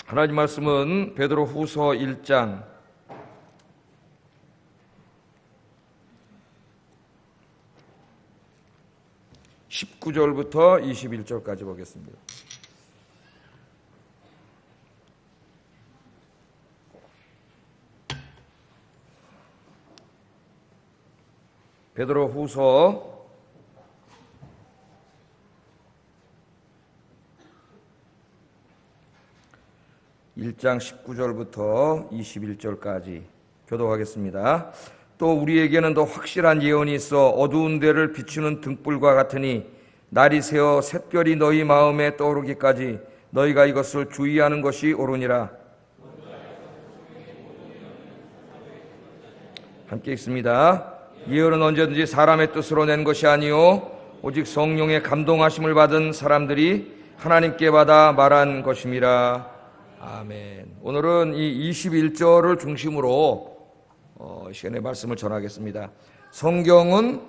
하나님 말씀은 베드로후서 1장 19절부터 21절까지 보겠습니다. 베드로후서 1장 19절부터 21절까지 교독하겠습니다. 또 우리에게는 더 확실한 예언이 있어 어두운 데를 비추는 등불과 같으니 날이 새어 샛별이 너희 마음에 떠오르기까지 너희가 이것을 주의하는 것이 옳으니라. 함께 읽습니다. 예언은 언제든지 사람의 뜻으로 낸 것이 아니요 오직 성령의 감동하심을 받은 사람들이 하나님께 받아 말한 것임이라. 아멘. 오늘은 이 21절을 중심으로 시간의 말씀을 전하겠습니다. 성경은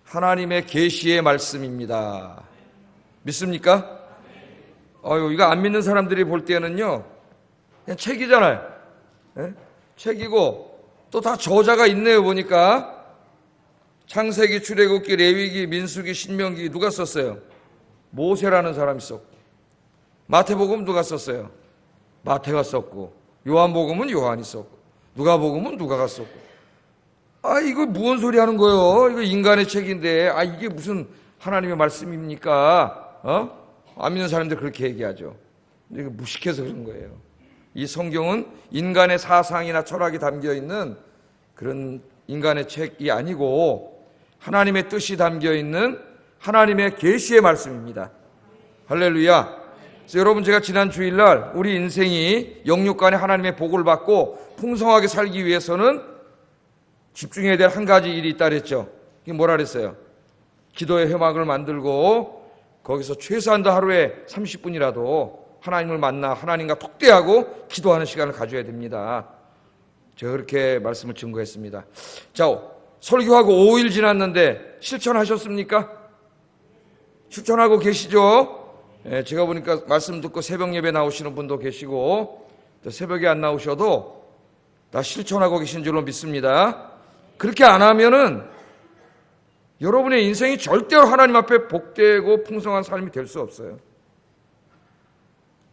하나님의 계시의 말씀입니다. 믿습니까? 이거 안 믿는 사람들이 볼 때는요, 그냥 책이잖아요. 네? 책이고 또 다 저자가 있네요. 보니까 창세기, 출애굽기, 레위기, 민수기, 신명기 누가 썼어요? 모세라는 사람이 썼고, 마태복음 누가 썼어요? 마태가 썼고, 요한복음은 요한이 썼고, 누가복음은 누가가 썼고. 이거 무슨 소리 하는 거예요? 이거 인간의 책인데, 이게 무슨 하나님의 말씀입니까? 안 믿는 사람들 그렇게 얘기하죠. 근데 이거 무식해서 그런 거예요. 이 성경은 인간의 사상이나 철학이 담겨 있는 그런 인간의 책이 아니고 하나님의 뜻이 담겨 있는 하나님의 계시의 말씀입니다. 할렐루야. 그래서 여러분, 제가 지난 주일날 우리 인생이 영육간에 하나님의 복을 받고 풍성하게 살기 위해서는 집중해야 될 한 가지 일이 있다 그랬죠. 이게 뭐라 그랬어요? 기도의 회막을 만들고 거기서 최소한도 하루에 30분이라도 하나님을 만나 하나님과 톡대하고 기도하는 시간을 가져야 됩니다. 제가 그렇게 말씀을 증거했습니다. 자, 설교하고 5일 지났는데 실천하셨습니까? 실천하고 계시죠? 제가 보니까 말씀 듣고 새벽 예배 나오시는 분도 계시고 또 새벽에 안 나오셔도 다 실천하고 계신 줄로 믿습니다. 그렇게 안 하면은 여러분의 인생이 절대로 하나님 앞에 복되고 풍성한 삶이 될 수 없어요.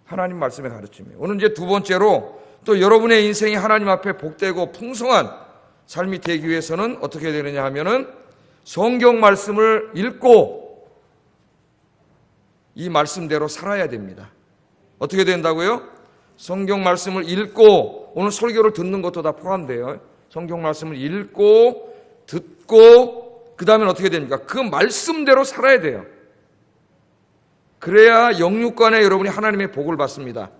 하나님 말씀의 가르침이에요. 오늘 이제 두 번째로 또 여러분의 인생이 하나님 앞에 복되고 풍성한 삶이 되기 위해서는 어떻게 되느냐 하면은 성경 말씀을 읽고 이 말씀대로 살아야 됩니다. 어떻게 된다고요? 성경 말씀을 읽고, 오늘 설교를 듣는 것도 다 포함돼요. 성경 말씀을 읽고 듣고 그 다음엔 어떻게 됩니까? 그 말씀대로 살아야 돼요. 그래야 영육간에 여러분이 하나님의 복을 받습니다.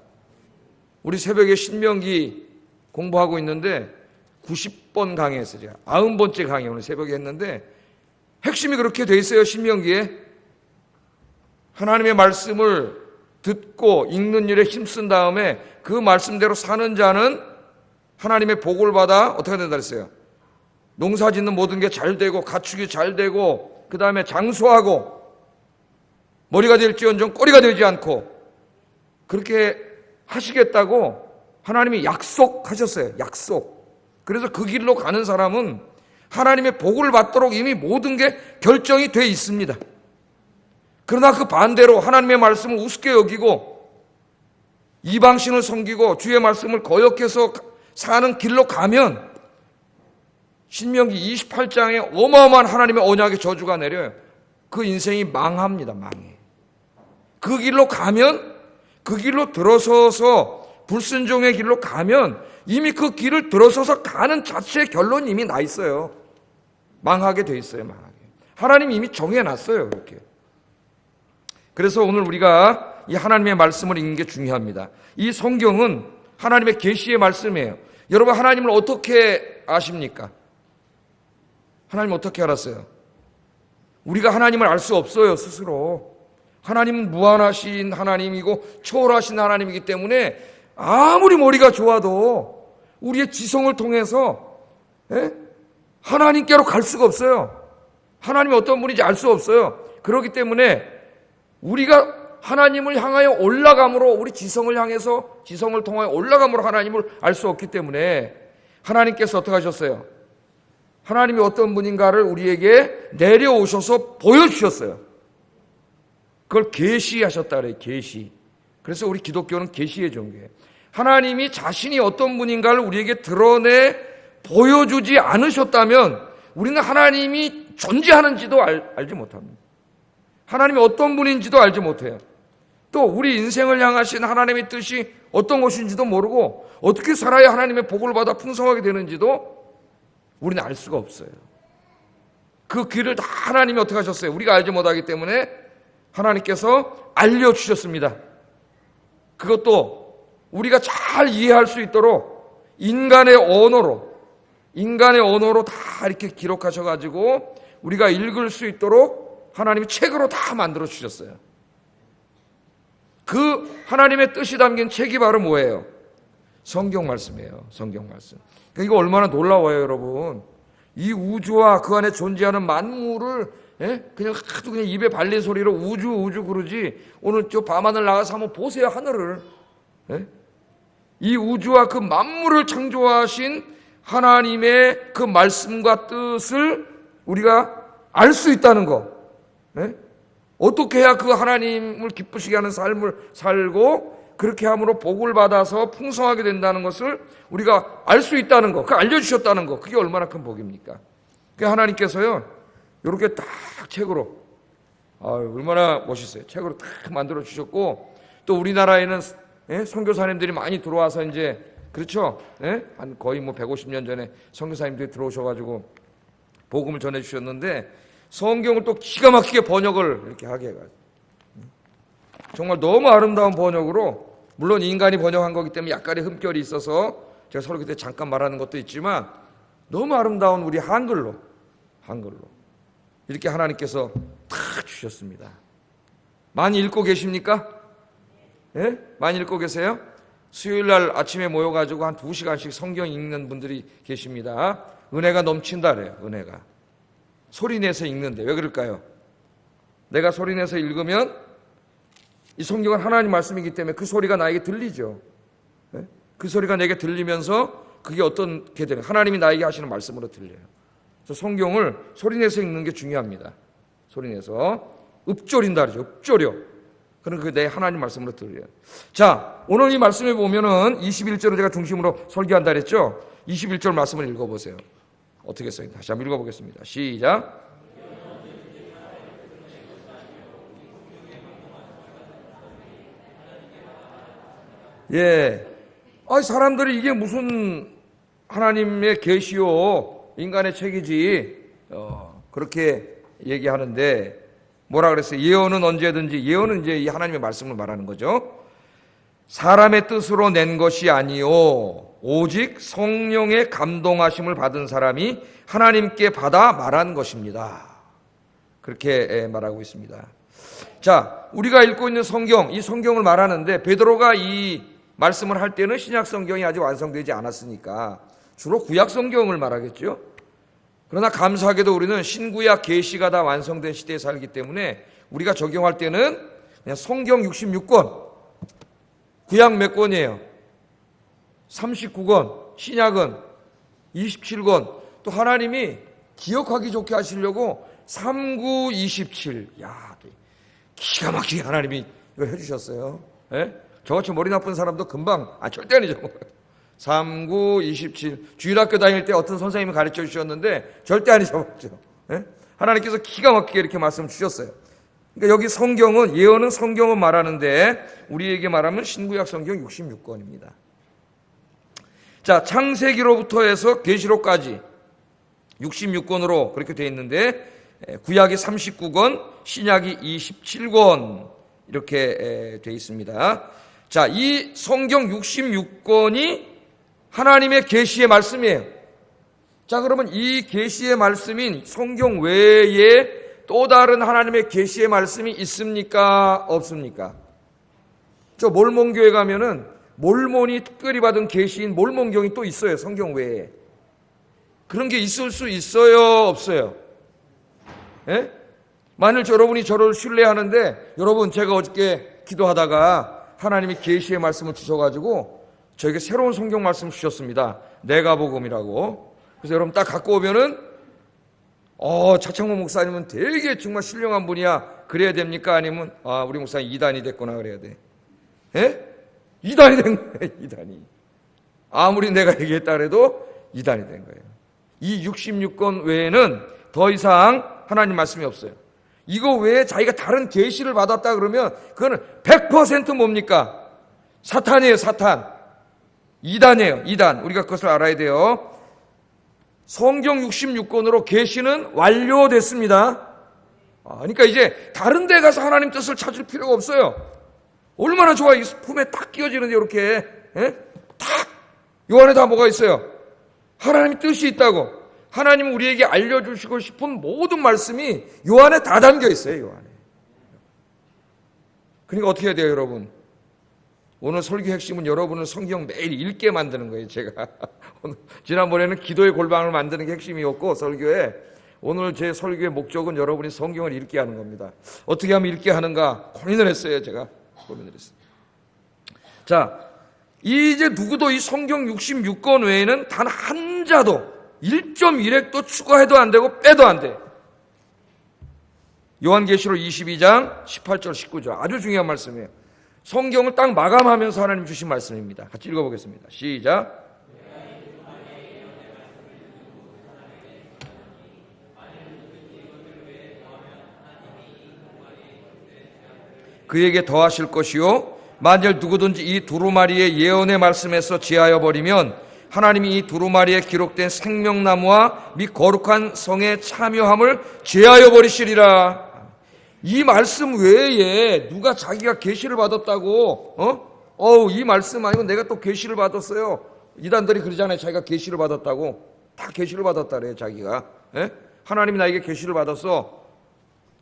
우리 새벽에 신명기 공부하고 있는데 90번 강의했어요. 제가 90번째 강의 오늘 새벽에 했는데 핵심이 그렇게 돼 있어요. 신명기에 하나님의 말씀을 듣고 읽는 일에 힘쓴 다음에 그 말씀대로 사는 자는 하나님의 복을 받아 어떻게 된다 그랬어요? 농사 짓는 모든 게 잘 되고 가축이 잘 되고 그 다음에 장수하고 머리가 될지언정 꼬리가 되지 않고 그렇게 하시겠다고 하나님이 약속하셨어요. 약속. 그래서 그 길로 가는 사람은 하나님의 복을 받도록 이미 모든 게 결정이 돼 있습니다. 그러나 그 반대로 하나님의 말씀을 우습게 여기고 이방신을 섬기고 주의 말씀을 거역해서 사는 길로 가면 신명기 28장에 어마어마한 하나님의 언약의 저주가 내려요. 그 인생이 망합니다. 망해. 그 길로 가면, 그 길로 들어서서 불순종의 길로 가면 이미 그 길을 들어서서 가는 자체의 결론이 이미 나 있어요. 망하게 돼 있어요. 망하게. 하나님이 이미 정해놨어요. 그렇게. 그래서 오늘 우리가 이 하나님의 말씀을 읽는 게 중요합니다. 이 성경은 하나님의 계시의 말씀이에요. 여러분, 하나님을 어떻게 아십니까? 하나님 어떻게 알았어요? 우리가 하나님을 알 수 없어요, 스스로. 하나님은 무한하신 하나님이고 초월하신 하나님이기 때문에 아무리 머리가 좋아도 우리의 지성을 통해서 하나님께로 갈 수가 없어요. 하나님이 어떤 분인지 알 수 없어요. 그렇기 때문에 우리가 하나님을 향하여 올라감으로, 우리 지성을 향해서, 지성을 통하여 올라감으로 하나님을 알 수 없기 때문에 하나님께서 어떻게 하셨어요? 하나님이 어떤 분인가를 우리에게 내려오셔서 보여주셨어요. 그걸 계시하셨다 그래요. 계시. 그래서 우리 기독교는 계시의 종교예요. 하나님이 자신이 어떤 분인가를 우리에게 드러내 보여주지 않으셨다면 우리는 하나님이 존재하는지도 알지 못합니다. 하나님이 어떤 분인지도 알지 못해요. 또 우리 인생을 향하신 하나님의 뜻이 어떤 것인지도 모르고 어떻게 살아야 하나님의 복을 받아 풍성하게 되는지도 우리는 알 수가 없어요. 그 길을 다 하나님이 어떻게 하셨어요? 우리가 알지 못하기 때문에 하나님께서 알려주셨습니다. 그것도 우리가 잘 이해할 수 있도록 인간의 언어로 다 이렇게 기록하셔가지고 우리가 읽을 수 있도록 하나님이 책으로 다 만들어 주셨어요. 그 하나님의 뜻이 담긴 책이 바로 뭐예요? 성경 말씀이에요. 성경 말씀. 그러니까 이거 얼마나 놀라워요, 여러분. 이 우주와 그 안에 존재하는 만물을 그냥 하도 그냥 입에 발린 소리로 우주 그러지. 오늘 저 밤하늘 나가서 한번 보세요, 하늘을. 이 우주와 그 만물을 창조하신 하나님의 그 말씀과 뜻을 우리가 알 수 있다는 거. 어떻게 해야 그 하나님을 기쁘시게 하는 삶을 살고 그렇게 함으로 복을 받아서 풍성하게 된다는 것을 우리가 알 수 있다는 거, 그 알려주셨다는 거, 그게 얼마나 큰 복입니까? 그 하나님께서요 이렇게 딱 책으로, 얼마나 멋있어요. 책으로 딱 만들어 주셨고, 또 우리나라에는 선교사님들이 많이 들어와서 이제, 그렇죠? 한 거의 150년 전에 선교사님들이 들어오셔가지고 복음을 전해주셨는데 성경을 또 기가 막히게 번역을 이렇게 하게 해가지고 정말 너무 아름다운 번역으로, 물론 인간이 번역한 거기 때문에 약간의 흠결이 있어서 제가 설교 때 잠깐 말하는 것도 있지만 너무 아름다운 우리 한글로 이렇게 하나님께서 다 주셨습니다. 많이 읽고 계십니까? 많이 읽고 계세요? 수요일 날 아침에 모여가지고 한 2시간씩 성경 읽는 분들이 계십니다. 은혜가 넘친다 그래요. 은혜가. 소리내서 읽는데 왜 그럴까요? 내가 소리내서 읽으면 이 성경은 하나님 말씀이기 때문에 그 소리가 나에게 들리죠. 그 소리가 내게 들리면서 그게 어떻게 되는, 하나님이 나에게 하시는 말씀으로 들려요. 그래서 성경을 소리내서 읽는 게 중요합니다. 소리내서 읊조린다 그러죠. 읊조려. 그럼 그게 내 하나님 말씀으로 들려요. 자, 오늘 이 말씀에 보면은 21절을 제가 중심으로 설교한다 그랬죠. 21절 말씀을 읽어보세요. 어떻게 써요? 다시 한번 읽어보겠습니다. 시작. 사람들이 이게 무슨 하나님의 계시요 인간의 책이지 그렇게 얘기하는데 뭐라 그랬어요? 예언은 언제든지, 예언은 이제 이 하나님의 말씀을 말하는 거죠. 사람의 뜻으로 낸 것이 아니요 오직 성령의 감동하심을 받은 사람이 하나님께 받아 말한 것입니다. 그렇게 말하고 있습니다. 자, 우리가 읽고 있는 성경, 이 성경을 말하는데 베드로가 이 말씀을 할 때는 신약 성경이 아직 완성되지 않았으니까 주로 구약 성경을 말하겠죠. 그러나 감사하게도 우리는 신구약 계시가 다 완성된 시대에 살기 때문에 우리가 적용할 때는 그냥 성경 66권, 구약 몇 권이에요? 39권, 신약은 27권. 또 하나님이 기억하기 좋게 하시려고 3927. 야, 기가 막히게 하나님이 이걸 해주셨어요. 저같이 머리 나쁜 사람도 금방, 절대 아니죠. 3927. 주일학교 다닐 때 어떤 선생님이 가르쳐 주셨는데 절대 안 잊어먹죠. 하나님께서 기가 막히게 이렇게 말씀 주셨어요. 그러니까 여기 성경은, 예언은 성경은 말하는데 우리에게 말하면 신구약 성경 66권입니다. 자, 창세기로부터 해서 계시록까지 66권으로 그렇게 되어 있는데 구약이 39권, 신약이 27권 이렇게 되어 있습니다. 자, 이 성경 66권이 하나님의 계시의 말씀이에요. 자, 그러면 이 계시의 말씀인 성경 외에 또 다른 하나님의 계시의 말씀이 있습니까? 없습니까? 저 몰몬교회 가면은 몰몬이 특별히 받은 계시인 몰몬경이 또 있어요. 성경 외에. 그런 게 있을 수 있어요? 없어요? 만일 여러분이 저를 신뢰하는데, 여러분 제가 어저께 기도하다가 하나님이 계시의 말씀을 주셔가지고 저에게 새로운 성경 말씀을 주셨습니다. 내가복음이라고. 그래서 여러분 딱 갖고 오면은 차창모 목사님은 되게 정말 신령한 분이야. 그래야 됩니까? 아니면 우리 목사님 이단이 됐구나 그래야 돼. 예? 이단이 된 거예요. 이단이. 아무리 내가 얘기했다 그래도 이단이 된 거예요. 이 66권 외에는 더 이상 하나님 말씀이 없어요. 이거 외에 자기가 다른 계시를 받았다 그러면 그거는 100% 뭡니까? 사탄이에요. 사탄. 이단이에요. 이단. 우리가 그것을 알아야 돼요. 성경 66권으로 계시는 완료됐습니다. 그러니까 이제 다른 데 가서 하나님 뜻을 찾을 필요가 없어요. 얼마나 좋아. 이 품에 딱 끼워지는데 이렇게 딱 요 안에 다 뭐가 있어요? 하나님의 뜻이 있다고. 하나님은 우리에게 알려주시고 싶은 모든 말씀이 요 안에 다 담겨 있어요. 요 안에. 그러니까 어떻게 해야 돼요, 여러분? 오늘 설교 핵심은 여러분을 성경 매일 읽게 만드는 거예요. 제가 지난번에는 기도의 골방을 만드는 게 핵심이었고 설교에, 오늘 제 설교의 목적은 여러분이 성경을 읽게 하는 겁니다. 어떻게 하면 읽게 하는가 고민을 했어요. 제가 고민을 했어요. 자, 이제 누구도 이 성경 66권 외에는 단 한 자도 1.1획도 추가해도 안 되고 빼도 안 돼. 요한계시록 22장 18절 19절 아주 중요한 말씀이에요. 성경을 딱 마감하면서 하나님 주신 말씀입니다. 같이 읽어보겠습니다. 시작. 그에게 더하실 것이요 만일 누구든지 이 두루마리의 예언의 말씀에서 지하여 버리면 하나님이 이 두루마리에 기록된 생명나무와 및 거룩한 성에 참여함을 제하여 버리시리라. 이 말씀 외에 누가 자기가 계시를 받았다고 이 말씀 아니면 내가 또 계시를 받았어요. 이단들이 그러잖아요. 자기가 계시를 받았다고. 다 계시를 받았다 그래요. 자기가. 하나님이 나에게 계시를 받았어.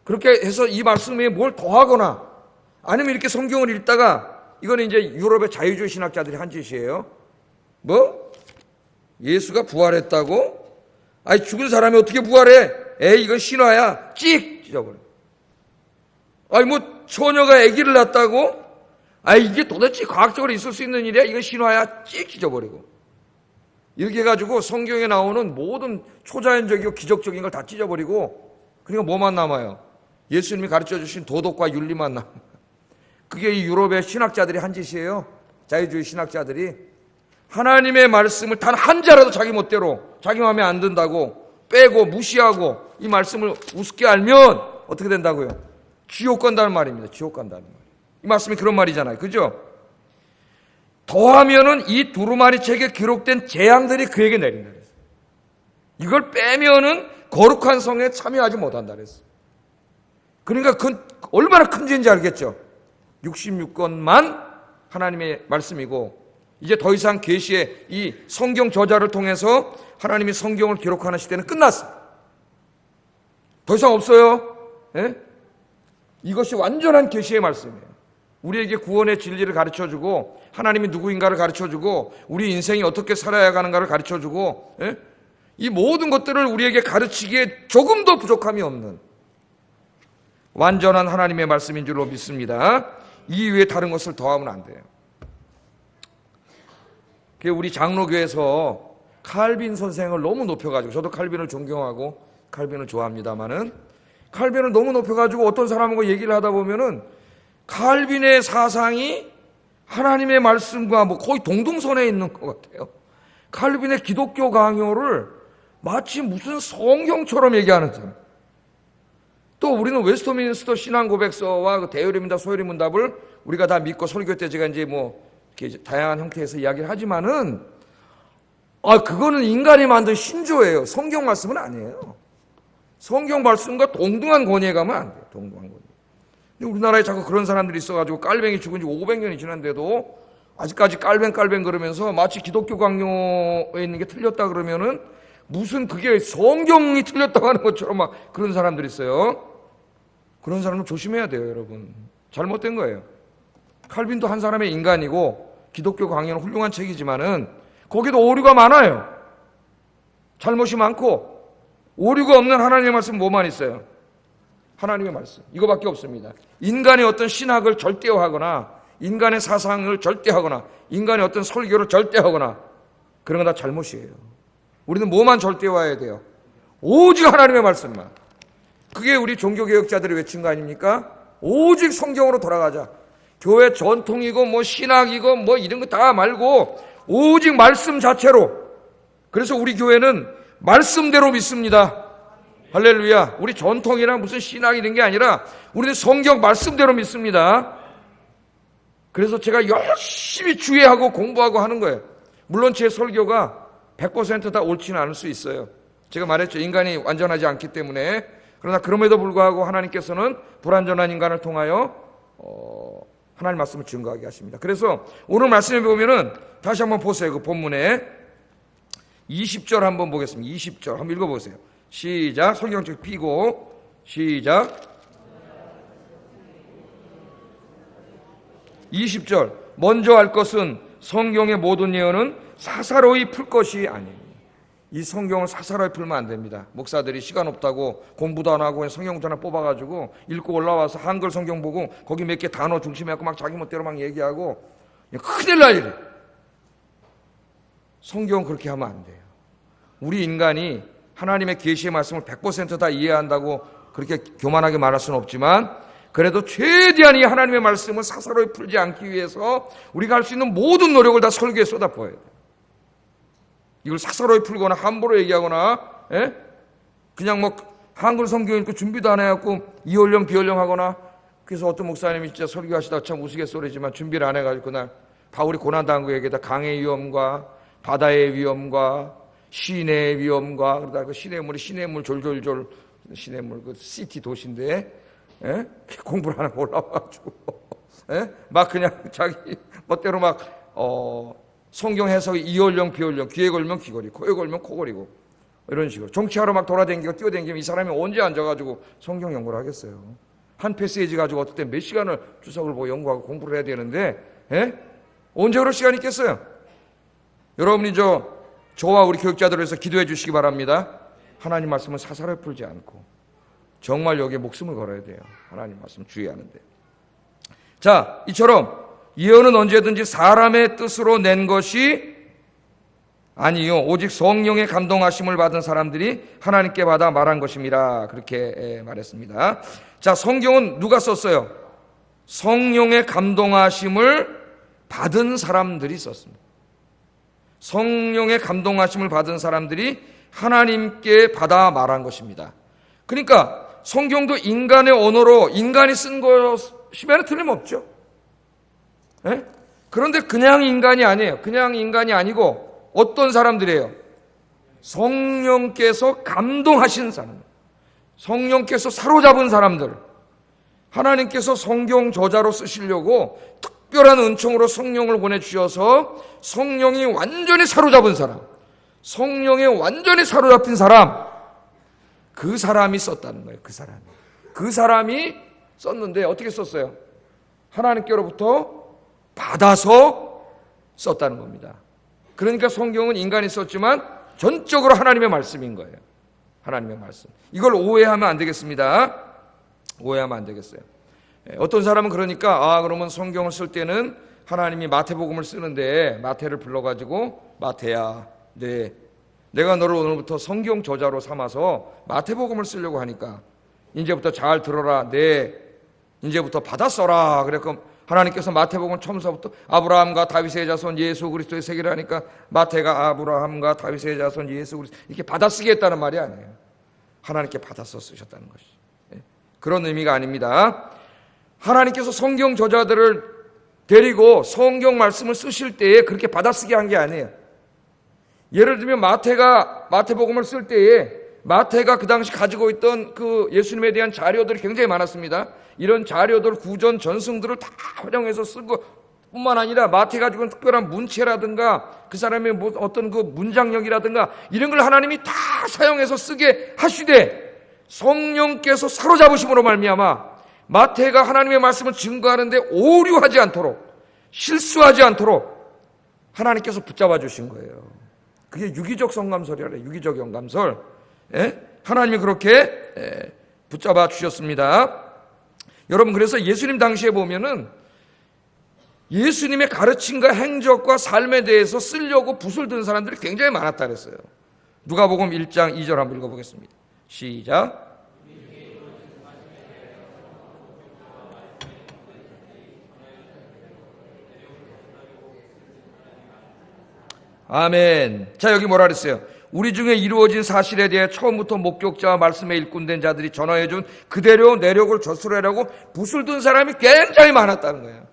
그렇게 해서 이 말씀에 뭘 더하거나 아니면 이렇게 성경을 읽다가, 이거는 이제 유럽의 자유주의 신학자들이 한 짓이에요. 예수가 부활했다고? 죽은 사람이 어떻게 부활해? 이건 신화야. 찍! 찢어버려. 처녀가 아기를 낳았다고? 이게 도대체 과학적으로 있을 수 있는 일이야? 이건 신화야. 찍! 찢어버리고. 이렇게 해가지고 성경에 나오는 모든 초자연적이고 기적적인 걸 다 찢어버리고, 그러니까 뭐만 남아요? 예수님이 가르쳐 주신 도덕과 윤리만 남아요. 그게 이 유럽의 신학자들이 한 짓이에요. 자유주의 신학자들이. 하나님의 말씀을 단 한 자라도 자기 멋대로, 자기 마음에 안 든다고 빼고 무시하고 이 말씀을 우습게 알면 어떻게 된다고요? 지옥 간다는 말입니다. 지옥 간다는 말. 이 말씀이 그런 말이잖아요. 그죠? 더하면은 이 두루마리 책에 기록된 재앙들이 그에게 내린다 그랬어요. 이걸 빼면은 거룩한 성에 참여하지 못한다 그랬어요. 그러니까 그건 얼마나 큰 죄인지 알겠죠? 66권만 하나님의 말씀이고, 이제 더 이상 계시의 이 성경 저자를 통해서 하나님이 성경을 기록하는 시대는 끝났습니다. 더 이상 없어요. 이것이 완전한 계시의 말씀이에요. 우리에게 구원의 진리를 가르쳐주고, 하나님이 누구인가를 가르쳐주고, 우리 인생이 어떻게 살아야 하는가를 가르쳐주고, 이 모든 것들을 우리에게 가르치기에 조금도 부족함이 없는 완전한 하나님의 말씀인 줄로 믿습니다. 이 외에 다른 것을 더하면 안 돼요. 우리 장로교에서 칼빈 선생을 너무 높여가지고, 저도 칼빈을 존경하고 칼빈을 좋아합니다만은, 칼빈을 너무 높여가지고 어떤 사람하고 얘기를 하다 보면은 칼빈의 사상이 하나님의 말씀과 거의 동등선에 있는 것 같아요. 칼빈의 기독교 강요를 마치 무슨 성경처럼 얘기하는 사람. 또 우리는 웨스트민스터 신앙고백서와 그 대요리문답, 소요리문답을 우리가 다 믿고 설교 때 제가 이제 이렇게 다양한 형태에서 이야기를 하지만은, 그거는 인간이 만든 신조예요. 성경 말씀은 아니에요. 성경 말씀과 동등한 권위에 가면 안 돼요. 동등한 권위. 근데 우리나라에 자꾸 그런 사람들이 있어가지고 깔뱅이 죽은 지 500년이 지났는데도 아직까지 깔뱅 그러면서 마치 기독교 강요에 있는 게 틀렸다 그러면은 무슨 그게 성경이 틀렸다고 하는 것처럼 막 그런 사람들이 있어요. 그런 사람은 조심해야 돼요, 여러분. 잘못된 거예요. 칼빈도 한 사람의 인간이고 기독교 강요는 훌륭한 책이지만은 거기도 오류가 많아요. 잘못이 많고. 오류가 없는 하나님의 말씀 뭐만 있어요? 하나님의 말씀. 이거밖에 없습니다. 인간의 어떤 신학을 절대화하거나 인간의 사상을 절대화하거나 인간의 어떤 설교를 절대화하거나 그런 건 다 잘못이에요. 우리는 뭐만 절대화해야 돼요? 오직 하나님의 말씀만. 그게 우리 종교개혁자들이 외친 거 아닙니까? 오직 성경으로 돌아가자. 교회 전통이고 뭐 신학이고 뭐 이런 거 다 말고 오직 말씀 자체로. 그래서 우리 교회는 말씀대로 믿습니다. 할렐루야. 우리 전통이나 무슨 신학이 이런 게 아니라 우리는 성경 말씀대로 믿습니다. 그래서 제가 열심히 주의하고 공부하고 하는 거예요. 물론 제 설교가 100% 다 옳지는 않을 수 있어요. 제가 말했죠. 인간이 완전하지 않기 때문에. 그러나 그럼에도 불구하고 하나님께서는 불완전한 인간을 통하여 하나님 말씀을 증거하게 하십니다. 그래서 오늘 말씀에 보면은 다시 한번 보세요. 그 본문에 20절 한번 보겠습니다. 20절 한번 읽어보세요. 시작. 성경책 펴고 시작. 20절 먼저 알 것은 성경의 모든 예언은 사사로이 풀 것이 아니에요. 이 성경을 사사로이 풀면 안 됩니다. 목사들이 시간 없다고 공부도 안 하고 성경도 하나 뽑아가지고 읽고 올라와서 한글 성경 보고 거기 몇 개 단어 중심해갖고 막 자기 멋대로 막 얘기하고 큰일 날 일이에요. 성경은 그렇게 하면 안 돼요. 우리 인간이 하나님의 계시의 말씀을 100% 다 이해한다고 그렇게 교만하게 말할 수는 없지만 그래도 최대한 이 하나님의 말씀을 사사로이 풀지 않기 위해서 우리가 할 수 있는 모든 노력을 다 설교에 쏟아부어야 돼요. 이걸 사사로이 풀거나 함부로 얘기하거나 그냥 뭐 한글 성경 읽고 준비도 안 해갖고 이원령 비원령 하거나 그래서 어떤 목사님이 진짜 설교하시다가 참 우스갯소리지만 준비를 안 해가지고 그날 바울이 고난당한 거 얘기하다 강의 위험과 바다의 위험과 시내의 위험과 그러다 그 시내물이 시내물 졸졸졸 시내물 그 시티 도시인데 공부를 안 하고 올라와가지고 막 그냥 자기 멋대로 막 성경 해석이 이얼령 비얼령 귀에 걸면 귀걸이 코에 걸면 코걸이고 이런 식으로 정치하러 막 돌아다니고 뛰어다니면 이 사람이 언제 앉아가지고 성경 연구를 하겠어요. 한 페이지 가지고 어떨 때 몇 시간을 주석을 보고 연구하고 공부를 해야 되는데 언제 그럴 시간이 있겠어요? 여러분이 저와 우리 교육자들을 위해서 기도해 주시기 바랍니다. 하나님 말씀은 사사로이 풀지 않고 정말 여기에 목숨을 걸어야 돼요. 하나님 말씀 주의하는데. 자, 이처럼 예언은 언제든지 사람의 뜻으로 낸 것이 아니요 오직 성령의 감동하심을 받은 사람들이 하나님께 받아 말한 것입니다. 그렇게 말했습니다. 자, 성경은 누가 썼어요? 성령의 감동하심을 받은 사람들이 썼습니다. 성령의 감동하심을 받은 사람들이 하나님께 받아 말한 것입니다. 그러니까 성경도 인간의 언어로 인간이 쓴 것이면 틀림없죠. 그런데 그냥 인간이 아니에요. 그냥 인간이 아니고 어떤 사람들이에요? 성령께서 감동하신 사람, 성령께서 사로잡은 사람들, 하나님께서 성경 저자로 쓰시려고 특별한 은총으로 성령을 보내주셔서 성령이 완전히 사로잡은 사람, 성령에 완전히 사로잡힌 사람, 그 사람이 썼다는 거예요. 그 사람이 썼는데 어떻게 썼어요? 하나님께로부터 받아서 썼다는 겁니다. 그러니까 성경은 인간이 썼지만 전적으로 하나님의 말씀인 거예요. 하나님의 말씀. 이걸 오해하면 안 되겠습니다. 오해하면 안 되겠어요. 어떤 사람은 그러니까 그러면 성경을 쓸 때는 하나님이 마태복음을 쓰는데 마태를 불러가지고 마태야, 내가 너를 오늘부터 성경 저자로 삼아서 마태복음을 쓰려고 하니까 이제부터 잘 들어라. 이제부터 받아 써라. 그래서 하나님께서 마태복음 처음서부터 아브라함과 다윗의 자손 예수 그리스도의 세계를 하니까 마태가 아브라함과 다윗의 자손 예수 그리스도 이렇게 받아쓰게 했다는 말이 아니에요. 하나님께 받아서 쓰셨다는 것이 그런 의미가 아닙니다. 하나님께서 성경 저자들을 데리고 성경 말씀을 쓰실 때에 그렇게 받아쓰게 한 게 아니에요. 예를 들면 마태복음을 쓸 때에 마태가 그 당시 가지고 있던 그 예수님에 대한 자료들이 굉장히 많았습니다. 이런 자료들, 구전, 전승들을 다 활용해서 쓴 것뿐만 아니라 마태가 가지고 있는 특별한 문체라든가 그 사람의 어떤 그 문장력이라든가 이런 걸 하나님이 다 사용해서 쓰게 하시되 성령께서 사로잡으심으로 말미암아 마태가 하나님의 말씀을 증거하는데 오류하지 않도록 실수하지 않도록 하나님께서 붙잡아 주신 거예요. 그게 유기적 성감설이라 유기적 영감설. 하나님이 그렇게 붙잡아 주셨습니다. 여러분, 그래서 예수님 당시에 보면은 예수님의 가르침과 행적과 삶에 대해서 쓰려고 붓을 든 사람들이 굉장히 많았다 그랬어요. 누가복음 1장 2절 한번 읽어보겠습니다. 시작. 아멘. 자, 여기 뭐라 그랬어요? 우리 중에 이루어진 사실에 대해 처음부터 목격자와 말씀에 일꾼된 자들이 전하여준 그대로 내력을 저술하려고 붓을 든 사람이 굉장히 많았다는 거예요.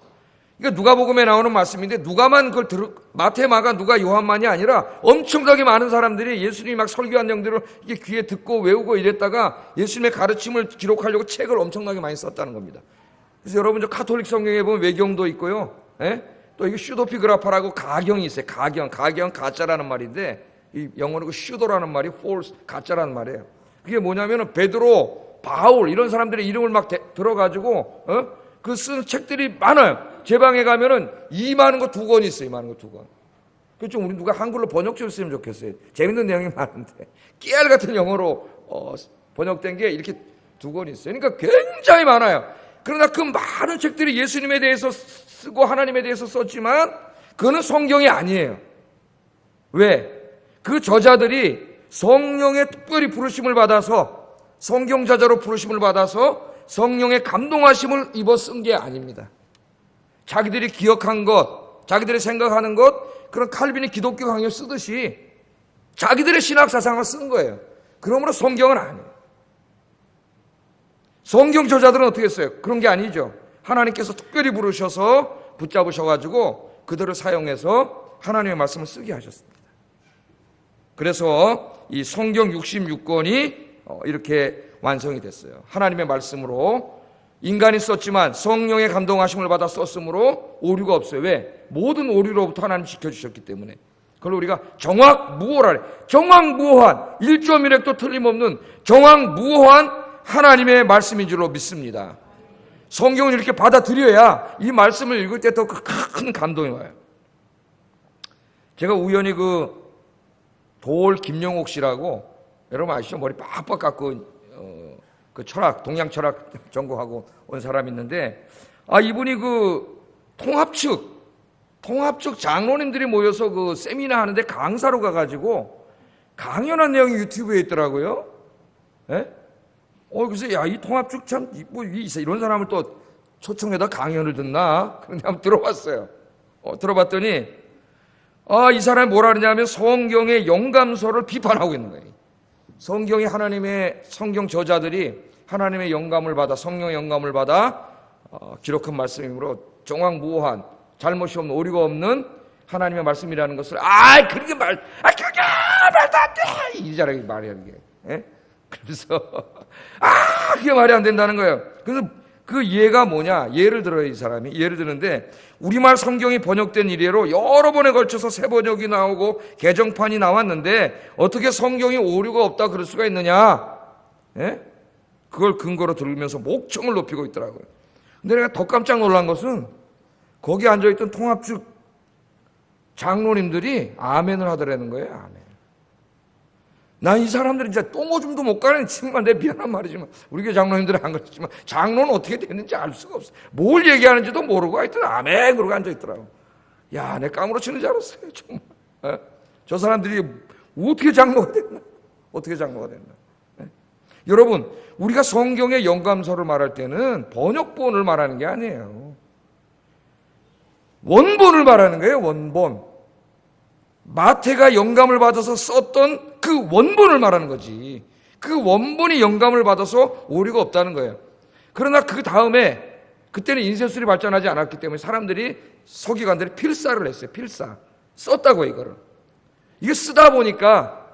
그러니까 누가복음에 나오는 말씀인데 누가만 그걸 마태, 마가, 누가, 요한만이 아니라 엄청나게 많은 사람들이 예수님이 막 설교한 내용들을 이게 귀에 듣고 외우고 이랬다가 예수님의 가르침을 기록하려고 책을 엄청나게 많이 썼다는 겁니다. 그래서 여러분, 저 카톨릭 성경에 보면 외경도 있고요. 또 이게 슈도피그라파라고 가경이 있어요. 가경 가짜라는 말인데 이 영어로 그 슈도라는 말이 false, 가짜라는 말이에요. 그게 뭐냐면은 베드로, 바울 이런 사람들의 이름을 막 들어가지고 그 쓴 책들이 많아요. 제 방에 가면은 이 많은 거 2권 있어요. 이 많은 거 2권. 그 좀 우리 누가 한글로 번역 좀 했으면 좋겠어요. 재밌는 내용이 많은데 깨알 같은 영어로 번역된 게 이렇게 2권 있어요. 그러니까 굉장히 많아요. 그러나 그 많은 책들이 예수님에 대해서 쓰고 하나님에 대해서 썼지만 그거는 성경이 아니에요. 왜? 그 저자들이 성령의 특별히 부르심을 받아서 성경저자로 부르심을 받아서 성령의 감동하심을 입어 쓴 게 아닙니다. 자기들이 기억한 것, 자기들이 생각하는 것, 그런 칼빈이 기독교 강요 쓰듯이 자기들의 신학 사상을 쓴 거예요. 그러므로 성경은 아니에요. 성경 저자들은 어떻게 했어요? 그런 게 아니죠. 하나님께서 특별히 부르셔서 붙잡으셔가지고 그들을 사용해서 하나님의 말씀을 쓰게 하셨습니다. 그래서 이 성경 66권이 이렇게 완성이 됐어요. 하나님의 말씀으로 인간이 썼지만 성령의 감동하심을 받아 썼으므로 오류가 없어요. 왜? 모든 오류로부터 하나님 지켜주셨기 때문에. 그걸 우리가 정확무호라 그래요. 정확무호한 1.1획도 틀림없는 정확무호한 하나님의 말씀인 줄로 믿습니다. 성경을 이렇게 받아들여야 이 말씀을 읽을 때 더 큰 감동이 와요. 제가 우연히 돌 김영옥 씨라고, 여러분 아시죠? 머리 빡빡 깎고 그 철학, 동양 철학 전공하고 온 사람이 있는데, 이분이 통합측 장로님들이 모여서 세미나 하는데 강사로 가가지고 강연한 내용이 유튜브에 있더라고요. 예? 그래서 이 통합측 참 이런 사람을 또 초청해다 강연을 듣나? 그런데 한번 들어봤어요. 들어봤더니 이 사람이 뭐라 그러냐면 성경의 영감서를 비판하고 있는 거예요. 성경이 하나님의 성경 저자들이 하나님의 영감을 받아, 성령의 영감을 받아 기록한 말씀이므로 정확무호한, 잘못이 없는, 오류가 없는 하나님의 말씀이라는 것을 그게 말도 안 돼! 이자라게 말이 하는 게. 예? 그래서 그게 말이 안 된다는 거예요. 그래서 그 예가 뭐냐? 예를 들어요. 이 사람이 예를 드는데, 우리말 성경이 번역된 이래로 여러 번에 걸쳐서 새 번역이 나오고 개정판이 나왔는데 어떻게 성경이 오류가 없다 그럴 수가 있느냐? 예? 그걸 근거로 들으면서 목청을 높이고 있더라고요. 근데 내가 더 깜짝 놀란 것은 거기 앉아있던 통합측 장로님들이 아멘을 하더라는 거예요. 아멘. 난 이 사람들이 진짜 똥오줌도 못 가는 친구만, 내 미안한 말이지만 우리 교회 장로님들은 안 그렇지만 장로는 어떻게 됐는지 알 수가 없어. 뭘 얘기하는지도 모르고 하여튼 아멘 그러고 앉아있더라고. 내 까무러치는 줄 알았어요. 정말. 저 사람들이 어떻게 장로가 됐나? 어떻게 장로가 됐나? 여러분, 우리가 성경의 영감서를 말할 때는 번역본을 말하는 게 아니에요. 원본을 말하는 거예요. 원본. 마태가 영감을 받아서 썼던 그 원본을 말하는 거지. 그 원본이 영감을 받아서 오류가 없다는 거예요. 그러나 그 다음에, 그때는 인쇄술이 발전하지 않았기 때문에 사람들이, 서기관들이 필사를 했어요. 필사. 썼다고 이거를. 이게 쓰다 보니까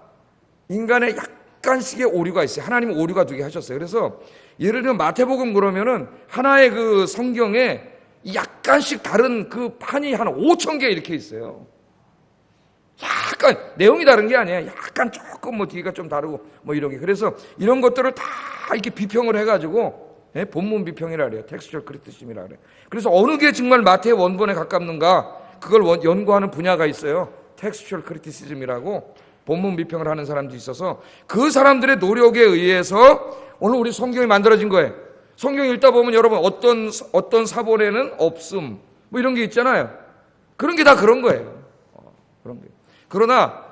인간의 약간씩의 오류가 있어요. 하나님은 오류가 되게 하셨어요. 그래서 예를 들면 마태복음 그러면은 하나의 그 성경에 약간씩 다른 그 판이 한 5,000개 이렇게 있어요. 약간 내용이 다른 게 아니에요. 약간 조금 뒤가 좀 다르고 이런 게. 그래서 이런 것들을 다 이렇게 비평을 해가지고 본문 비평이라 그래요. 텍스처럴 크리티시즘이라 그래요. 그래서 어느 게 정말 마태의 원본에 가깝는가 그걸 연구하는 분야가 있어요. 텍스처럴 크리티시즘이라고. 본문 비평을 하는 사람도 있어서 그 사람들의 노력에 의해서 오늘 우리 성경이 만들어진 거예요. 성경 읽다 보면 여러분 어떤 사본에는 없음 뭐 이런 게 있잖아요. 그런 게 다 그런 거예요. 그런 게. 그러나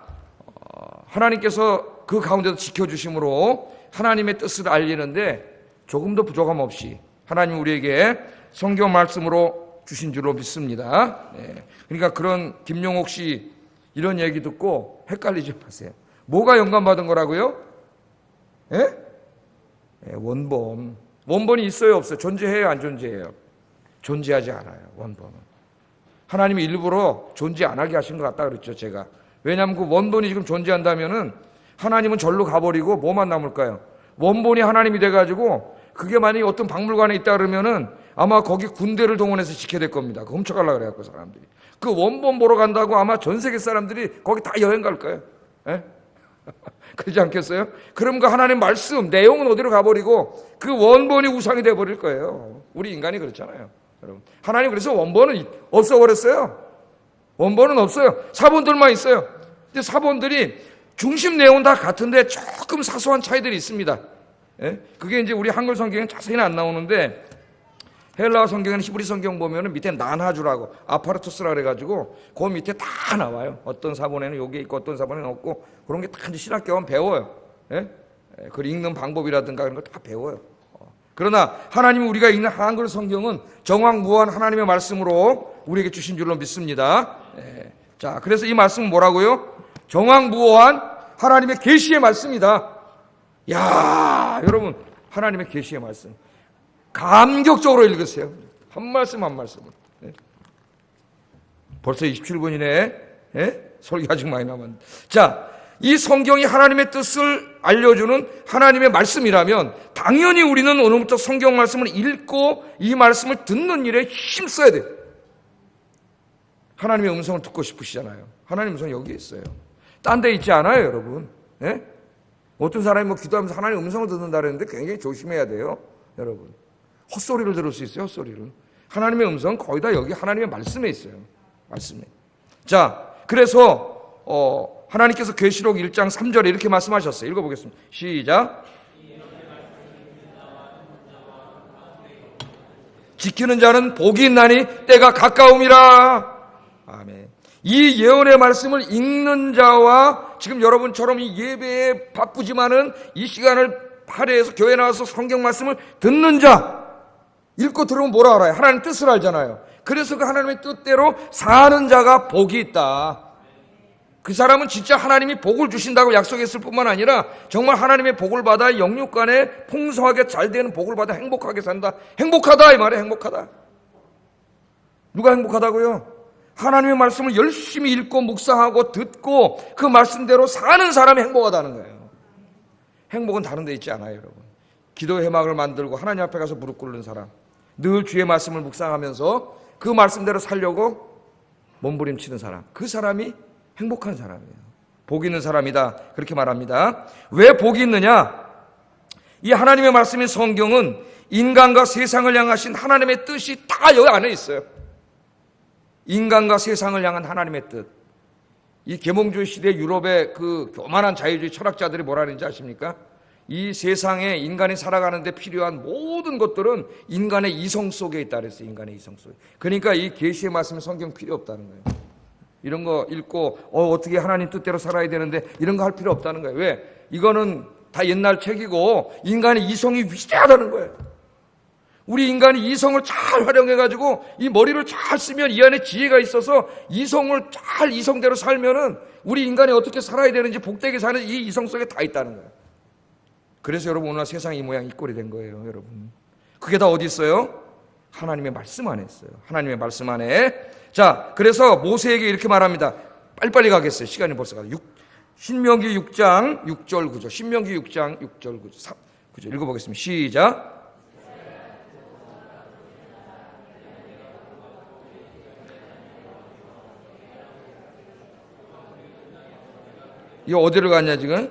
하나님께서 그 가운데서 지켜주심으로 하나님의 뜻을 알리는데 조금도 부족함 없이 하나님 우리에게 성경 말씀으로 주신 줄로 믿습니다. 그러니까 그런 김용옥 씨 이런 얘기 듣고 헷갈리지 마세요. 뭐가 영감받은 거라고요? 원본. 원본이 있어요, 없어요? 존재해요, 안 존재해요? 존재하지 않아요, 원본은. 하나님이 일부러 존재 안 하게 하신 것 같다 그랬죠, 제가. 왜냐하면 그 원본이 지금 존재한다면은 하나님은 절로 가버리고 뭐만 남을까요? 원본이 하나님이 돼가지고 그게 만약에 어떤 박물관에 있다 그러면은 아마 거기 군대를 동원해서 지켜야 될 겁니다. 그거 훔쳐가려고 그래갖고 사람들이. 그 원본 보러 간다고 아마 전 세계 사람들이 거기 다 여행 갈 거예요. 그러지 않겠어요? 그럼 그 하나님 말씀, 내용은 어디로 가버리고 그 원본이 우상이 돼버릴 거예요. 우리 인간이 그렇잖아요. 여러분. 하나님 그래서 원본은 없어버렸어요. 원본은 없어요. 사본들만 있어요. 근데 사본들이 중심 내용은 다 같은데 조금 사소한 차이들이 있습니다. 그게 이제 우리 한글 성경엔 자세히는 안 나오는데 헬라어 성경에는 히브리 성경 보면은 밑에 난하주라고 아파르토스라 그래가지고 그 밑에 다 나와요. 어떤 사본에는 요게 있고 어떤 사본에는 없고 그런 게 다 이제 신학 경험 배워요. 그걸 읽는 방법이라든가 그런 걸 다 배워요. 그러나 하나님이 우리가 읽는 한글 성경은 정확무한 하나님의 말씀으로 우리에게 주신 줄로 믿습니다. 자, 그래서 이 말씀은 뭐라고요? 정확무한 하나님의 계시의 말씀이다. 야, 여러분 하나님의 계시의 말씀. 감격적으로 읽으세요. 한 말씀 한 말씀을. 벌써 27분이네. 설교 아직 많이 남았는데. 자, 이 성경이 하나님의 뜻을 알려주는 하나님의 말씀이라면 당연히 우리는 오늘부터 성경 말씀을 읽고 이 말씀을 듣는 일에 힘써야 돼요. 하나님의 음성을 듣고 싶으시잖아요. 하나님의 음성이 여기에 있어요. 딴 데 있지 않아요, 여러분. 어떤 사람이 뭐 기도하면서 하나님의 음성을 듣는다 그랬는데 굉장히 조심해야 돼요, 여러분. 헛소리를 들을 수 있어요, 헛소리를. 하나님의 음성은 거의 다 여기 하나님의 말씀에 있어요. 말씀에. 자, 그래서 하나님께서 계시록 1장 3절에 이렇게 말씀하셨어요. 읽어보겠습니다. 시작. 지키는 자는 복이 있나니 때가 가까움이라. 아멘. 이 예언의 말씀을 읽는 자와 지금 여러분처럼 이 예배에 바쁘지만은 이 시간을 할애해서 교회 나와서 성경 말씀을 듣는 자, 읽고 들으면 뭐라 알아요? 하나님 뜻을 알잖아요. 그래서 그 하나님의 뜻대로 사는 자가 복이 있다. 그 사람은 진짜 하나님이 복을 주신다고 약속했을 뿐만 아니라 정말 하나님의 복을 받아 영육간에 풍성하게 잘 되는 복을 받아 행복하게 산다. 행복하다 이 말이에요. 행복하다. 누가 행복하다고요? 하나님의 말씀을 열심히 읽고 묵상하고 듣고 그 말씀대로 사는 사람이 행복하다는 거예요. 행복은 다른 데 있지 않아요, 여러분. 기도의 해막을 만들고 하나님 앞에 가서 무릎 꿇는 사람, 늘 주의 말씀을 묵상하면서 그 말씀대로 살려고 몸부림치는 사람, 그 사람이 행복한 사람이에요. 복 있는 사람이다, 그렇게 말합니다. 왜 복이 있느냐? 이 하나님의 말씀인 성경은 인간과 세상을 향하신 하나님의 뜻이 다 여기 안에 있어요. 인간과 세상을 향한 하나님의 뜻. 이 계몽주의 시대 유럽의 그 교만한 자유주의 철학자들이 뭐라 하는지 아십니까? 이 세상에 인간이 살아가는데 필요한 모든 것들은 인간의 이성 속에 있다 그랬어요. 인간의 이성 속에. 그러니까 이 계시의 말씀 성경 필요 없다는 거예요. 이런 거 읽고 어떻게 하나님 뜻대로 살아야 되는데 이런 거 할 필요 없다는 거예요. 왜? 이거는 다 옛날 책이고 인간의 이성이 위대하다는 거예요. 우리 인간이 이성을 잘 활용해가지고 이 머리를 잘 쓰면 이 안에 지혜가 있어서 이성을 잘 이성대로 살면은 우리 인간이 어떻게 살아야 되는지 복되게 사는 이 이성 속에 다 있다는 거예요. 그래서 여러분 오늘 세상이 이 모양 이 꼴이 된 거예요, 여러분. 그게 다 어디 있어요? 하나님의 말씀 안에 있어요. 하나님의 말씀 안에. 자, 그래서 모세에게 이렇게 말합니다. 빨리빨리 가겠어요. 시간이 벌써 가요. 신명기 6장 6절 9절. 신명기 6장 6절 9절. 9절 읽어보겠습니다. 시작. 이거 어디를 갔냐 지금?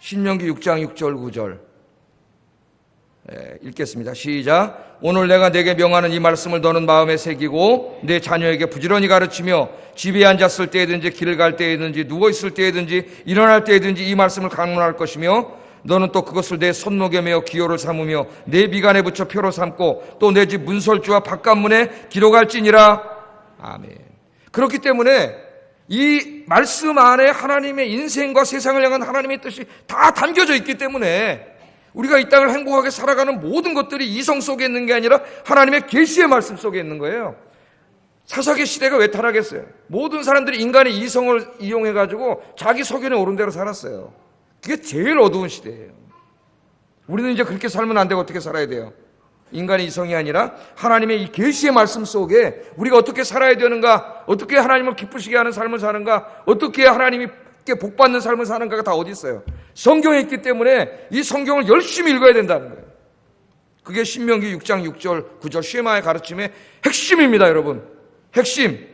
신명기 6장 6절 9절. 읽겠습니다. 시작. 오늘 내가 네게 명하는 이 말씀을 너는 마음에 새기고 내 자녀에게 부지런히 가르치며 집에 앉았을 때든지 길을 갈 때든지 누워있을 때든지 일어날 때든지 이 말씀을 강론할 것이며 너는 또 그것을 내 손목에 메어 기호를 삼으며 내 미간에 붙여 표로 삼고 또 내 집 문설주와 바깥문에 기록할지니라. 아멘. 그렇기 때문에 이 말씀 안에 하나님의 인생과 세상을 향한 하나님의 뜻이 다 담겨져 있기 때문에 우리가 이 땅을 행복하게 살아가는 모든 것들이 이성 속에 있는 게 아니라 하나님의 계시의 말씀 속에 있는 거예요. 사사기 시대가 왜 타락했어요? 모든 사람들이 인간의 이성을 이용해가지고 자기 소견에 오른 대로 살았어요. 그게 제일 어두운 시대예요. 우리는 이제 그렇게 살면 안 되고 어떻게 살아야 돼요? 인간의 이성이 아니라 하나님의 이 계시의 말씀 속에 우리가 어떻게 살아야 되는가, 어떻게 하나님을 기쁘시게 하는 삶을 사는가, 어떻게 하나님께 복받는 삶을 사는가가 다 어디 있어요? 성경에 있기 때문에 이 성경을 열심히 읽어야 된다는 거예요. 그게 신명기 6장 6절 9절 쉐마의 가르침의 핵심입니다. 여러분, 핵심.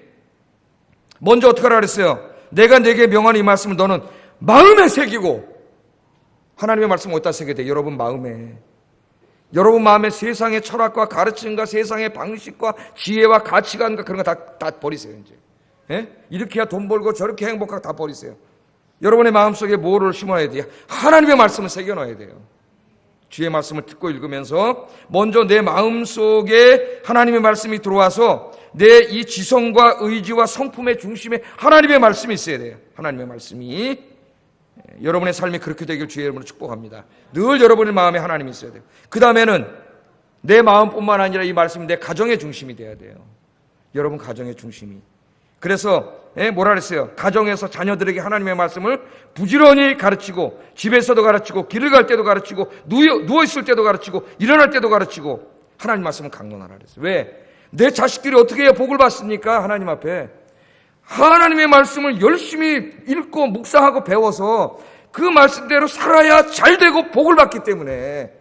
먼저 어떻게 하라 그랬어요? 내가 네게 명하는 이 말씀을 너는 마음에 새기고. 하나님의 말씀을 어디다 새겨야 돼요? 여러분 마음에. 여러분 마음에 세상의 철학과 가르침과 세상의 방식과 지혜와 가치관과 그런 거 다 버리세요. 이제 이렇게 해야 돈 벌고 저렇게 행복하고 다 버리세요. 여러분의 마음속에 뭐를 심어야 돼요? 하나님의 말씀을 새겨넣어야 돼요. 주의 말씀을 듣고 읽으면서 먼저 내 마음속에 하나님의 말씀이 들어와서 내 이 지성과 의지와 성품의 중심에 하나님의 말씀이 있어야 돼요. 하나님의 말씀이. 여러분의 삶이 그렇게 되길 주의 이름으로 축복합니다. 늘 여러분의 마음에 하나님이 있어야 돼요. 그 다음에는 내 마음뿐만 아니라 이 말씀이 내 가정의 중심이 돼야 돼요. 여러분 가정의 중심이. 그래서 뭐라 그랬어요? 가정에서 자녀들에게 하나님의 말씀을 부지런히 가르치고 집에서도 가르치고 길을 갈 때도 가르치고 누워있을 때도 가르치고 일어날 때도 가르치고 하나님 말씀을 강론하라 그랬어요. 왜? 내 자식들이 어떻게 해야 복을 받습니까? 하나님 앞에. 하나님의 말씀을 열심히 읽고 묵상하고 배워서 그 말씀대로 살아야 잘 되고 복을 받기 때문에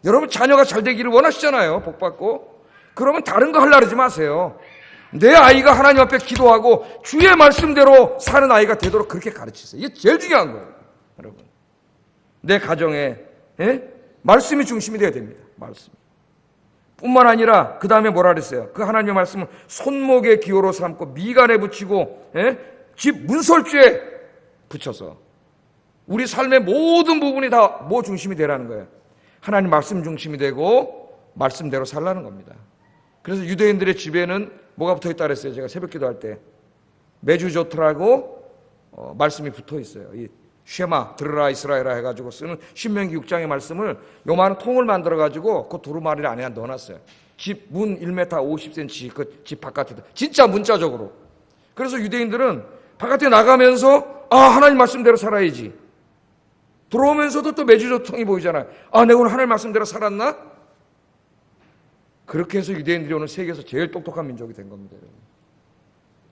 여러분 자녀가 잘 되기를 원하시잖아요. 복 받고. 그러면 다른 거 하려고 하지 마세요. 내 아이가 하나님 앞에 기도하고 주의 말씀대로 사는 아이가 되도록 그렇게 가르치세요. 이게 제일 중요한 거예요. 여러분 내 가정에 말씀이 중심이 되어야 됩니다. 말씀 뿐만 아니라 그 다음에 뭐라 그랬어요? 그 하나님의 말씀을 손목에 기호로 삼고 미간에 붙이고 집 문설주에 붙여서 우리 삶의 모든 부분이 다 뭐 중심이 되라는 거예요? 하나님 말씀 중심이 되고 말씀대로 살라는 겁니다. 그래서 유대인들의 집에는 뭐가 붙어있다 그랬어요? 제가 새벽 기도할 때 메주조트라고 말씀이 붙어있어요. 이 쉐마 들으라 이스라엘아 해가지고 쓰는 신명기 6장의 말씀을 요만한 통을 만들어가지고 그 두루마리 안에 넣어놨어요. 집 문 1m 50cm 그 집 바깥에다 진짜 문자적으로. 그래서 유대인들은 바깥에 나가면서 하나님 말씀대로 살아야지. 들어오면서도 또 메주조통이 보이잖아요. 내가 오늘 하나님 말씀대로 살았나? 그렇게 해서 유대인들이 오늘 세계에서 제일 똑똑한 민족이 된 겁니다.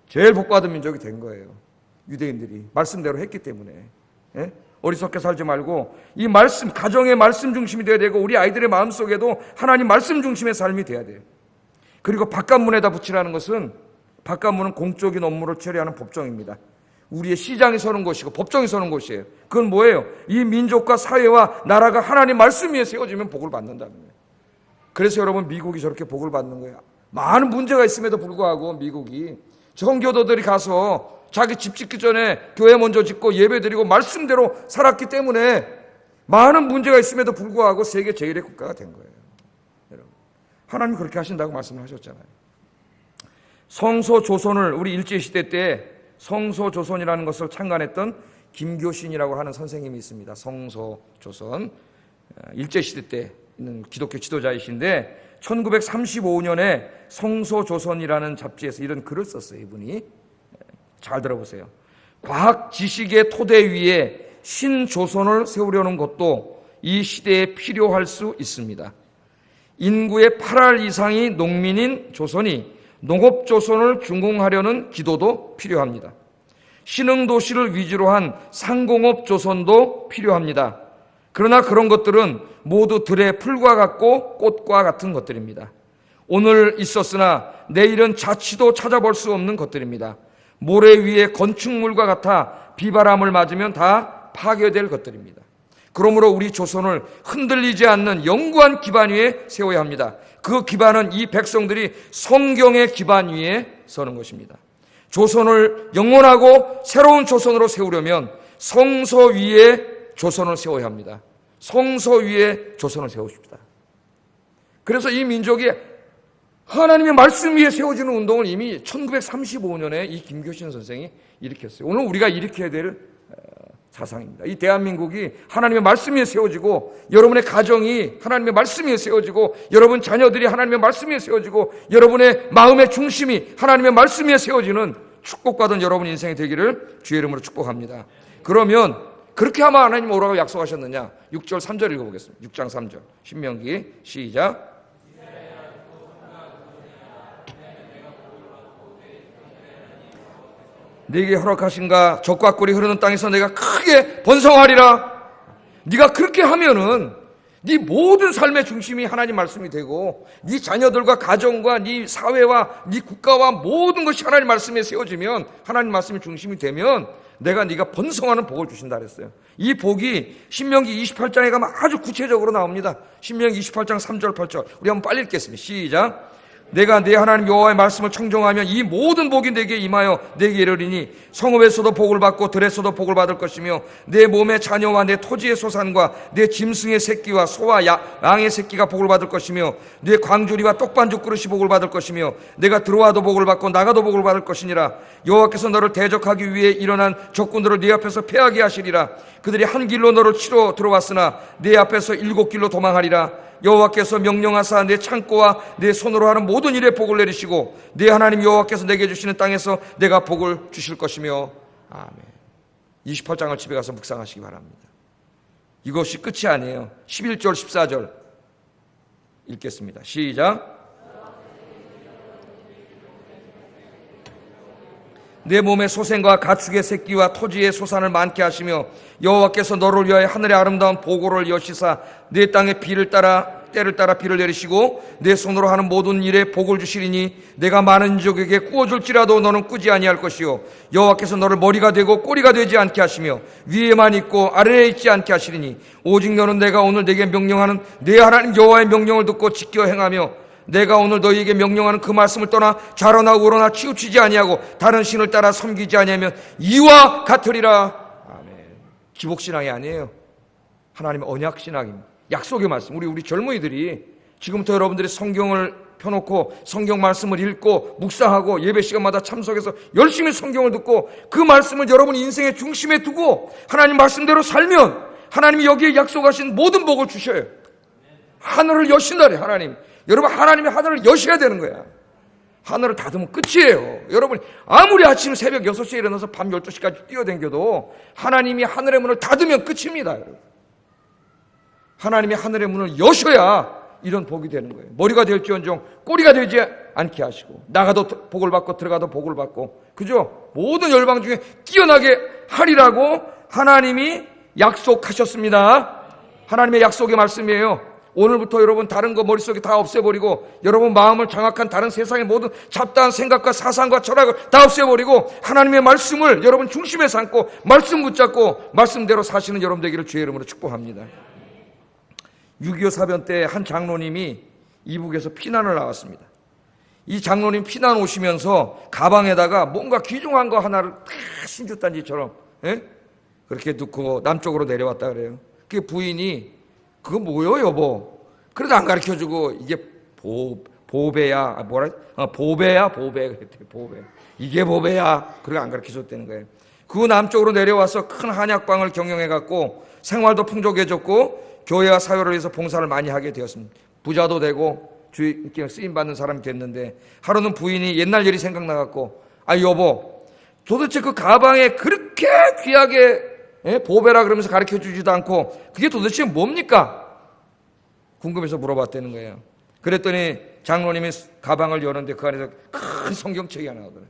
제일 복받은 민족이 된 거예요. 유대인들이 말씀대로 했기 때문에. 어리석게 살지 말고 이 말씀, 가정의 말씀 중심이 돼야 되고 우리 아이들의 마음속에도 하나님 말씀 중심의 삶이 돼야 돼요. 그리고 바깥문에다 붙이라는 것은 바깥문은 공적인 업무를 처리하는 법정입니다. 우리의 시장이 서는 곳이고 법정이 서는 곳이에요. 그건 뭐예요? 이 민족과 사회와 나라가 하나님 말씀 위에 세워지면 복을 받는다는 거예요. 그래서 여러분 미국이 저렇게 복을 받는 거예요. 많은 문제가 있음에도 불구하고 미국이 정교도들이 가서 자기 집 짓기 전에 교회 먼저 짓고 예배 드리고 말씀대로 살았기 때문에 많은 문제가 있음에도 불구하고 세계 제1의 국가가 된 거예요. 여러분, 하나님 그렇게 하신다고 말씀을 하셨잖아요. 성소조선을 우리 일제시대 때 성소조선이라는 것을 창간했던 김교신이라고 하는 선생님이 있습니다. 성소조선 일제시대 때 있는 기독교 지도자이신데 1935년에 성소조선이라는 잡지에서 이런 글을 썼어요. 이분이. 잘 들어보세요. 과학 지식의 토대 위에 신조선을 세우려는 것도 이 시대에 필요할 수 있습니다. 인구의 8할 이상이 농민인 조선이 농업조선을 중흥하려는 기도도 필요합니다. 신흥도시를 위주로 한 상공업조선도 필요합니다. 그러나 그런 것들은 모두 들의 풀과 같고 꽃과 같은 것들입니다. 오늘 있었으나 내일은 자취도 찾아볼 수 없는 것들입니다. 모래 위에 건축물과 같아 비바람을 맞으면 다 파괴될 것들입니다. 그러므로 우리 조선을 흔들리지 않는 영구한 기반 위에 세워야 합니다. 그 기반은 이 백성들이 성경의 기반 위에 서는 것입니다. 조선을 영원하고 새로운 조선으로 세우려면 성서 위에 조선을 세워야 합니다. 성서 위에 조선을 세우십시다. 그래서 이 민족이 하나님의 말씀 위에 세워지는 운동을 이미 1935년에 이 김교신 선생이 일으켰어요. 오늘 우리가 일으켜야 될 사상입니다. 이 대한민국이 하나님의 말씀 위에 세워지고, 여러분의 가정이 하나님의 말씀 위에 세워지고, 여러분 자녀들이 하나님의 말씀 위에 세워지고, 여러분의 마음의 중심이 하나님의 말씀 위에 세워지는 축복받은 여러분 인생이 되기를 주의 이름으로 축복합니다. 그러면 그렇게 하면 하나님 뭐라고 약속하셨느냐? 6절 3절 읽어보겠습니다. 6장 3절 신명기 시작. 네게 허락하신가 적과 꿀이 흐르는 땅에서 내가 크게 번성하리라. 네가 그렇게 하면은 네 모든 삶의 중심이 하나님 말씀이 되고, 네 자녀들과 가정과 네 사회와 네 국가와 모든 것이 하나님 말씀에 세워지면, 하나님 말씀이 중심이 되면 내가 네가 번성하는 복을 주신다 그랬어요. 이 복이 신명기 28장에 가면 아주 구체적으로 나옵니다. 신명기 28장 3절 8절 우리 한번 빨리 읽겠습니다. 시작. 내가 내 하나님 여호와의 말씀을 청정하면 이 모든 복이 내게 임하여 내게 이르리니 성읍에서도 복을 받고 들에서도 복을 받을 것이며, 내 몸의 자녀와 내 토지의 소산과 내 짐승의 새끼와 소와 양의 새끼가 복을 받을 것이며, 내 광주리와 떡반죽 그릇이 복을 받을 것이며, 내가 들어와도 복을 받고 나가도 복을 받을 것이니라. 여호와께서 너를 대적하기 위해 일어난 적군들을 네 앞에서 패하게 하시리라. 그들이 한 길로 너를 치러 들어왔으나 네 앞에서 7길로 도망하리라. 여호와께서 명령하사 내 창고와 내 손으로 하는 모든 일에 복을 내리시고, 내 하나님 여호와께서 내게 주시는 땅에서 내가 복을 주실 것이며. 아멘. 28장을 집에 가서 묵상하시기 바랍니다. 이것이 끝이 아니에요. 11절 14절 읽겠습니다. 시작. 내 몸의 소생과 가축의 새끼와 토지의 소산을 많게 하시며, 여호와께서 너를 위하여 하늘의 아름다운 보고를 여시사 내 땅에 때를 따라 비를 내리시고 내 손으로 하는 모든 일에 복을 주시리니, 내가 많은 민족에게 꾸어줄지라도 너는 꾸지 아니할 것이요, 여호와께서 너를 머리가 되고 꼬리가 되지 않게 하시며 위에만 있고 아래에 있지 않게 하시리니, 오직 너는 내가 오늘 내게 명령하는 내 하나님 여호와의 명령을 듣고 지켜 행하며, 내가 오늘 너희에게 명령하는 그 말씀을 떠나 좌로나 우로나 치우치지 아니하고 다른 신을 따라 섬기지 아니하면 이와 같으리라. 아멘. 기복신앙이 아니에요. 하나님의 언약신앙입니다. 약속의 말씀. 우리 젊은이들이 지금부터 여러분들이 성경을 펴놓고 성경 말씀을 읽고 묵상하고 예배 시간마다 참석해서 열심히 성경을 듣고 그 말씀을 여러분 인생의 중심에 두고 하나님 말씀대로 살면 하나님이 여기에 약속하신 모든 복을 주셔요. 하늘을 여신다래. 하나님, 여러분 하나님이 하늘을 여셔야 되는 거야. 하늘을 닫으면 끝이에요. 여러분 아무리 아침 새벽 6시에 일어나서 밤 12시까지 뛰어댕겨도 하나님이 하늘의 문을 닫으면 끝입니다. 여러분, 하나님이 하늘의 문을 여셔야 이런 복이 되는 거예요. 머리가 될지언정 꼬리가 되지 않게 하시고, 나가도 복을 받고 들어가도 복을 받고, 그죠? 모든 열방 중에 뛰어나게 하리라고 하나님이 약속하셨습니다. 하나님의 약속의 말씀이에요. 오늘부터 여러분 다른 거 머릿속에 다 없애버리고, 여러분 마음을 장악한 다른 세상의 모든 잡다한 생각과 사상과 철학을 다 없애버리고 하나님의 말씀을 여러분 중심에 삼고 말씀 붙잡고 말씀대로 사시는 여러분 되기를 주의 이름으로 축복합니다. 6.25 사변 때 한 장로님이 이북에서 피난을 나왔습니다. 이 장로님 피난 오시면서 가방에다가 뭔가 귀중한 거 하나를 다 신주단지처럼 그렇게 넣고 남쪽으로 내려왔다 그래요. 그 부인이 그거 뭐요 여보? 그래도 안 가르쳐주고 이게 보배야. 보배야 그랬대. 보배. 이게 보배야. 그리고 안 가르쳐줬다는 거예요. 그 남쪽으로 내려와서 큰 한약방을 경영해갖고 생활도 풍족해졌고 교회와 사회를 위해서 봉사를 많이 하게 되었습니다. 부자도 되고 주님께 쓰임받는 사람이 됐는데, 하루는 부인이 옛날 일이 생각나갖고, 여보, 도대체 그 가방에 그렇게 귀하게 보배라 그러면서 가르쳐주지도 않고 그게 도대체 뭡니까? 궁금해서 물어봤다는 거예요. 그랬더니 장로님이 가방을 여는데 그 안에서 큰 성경책이 하나 나오더래요.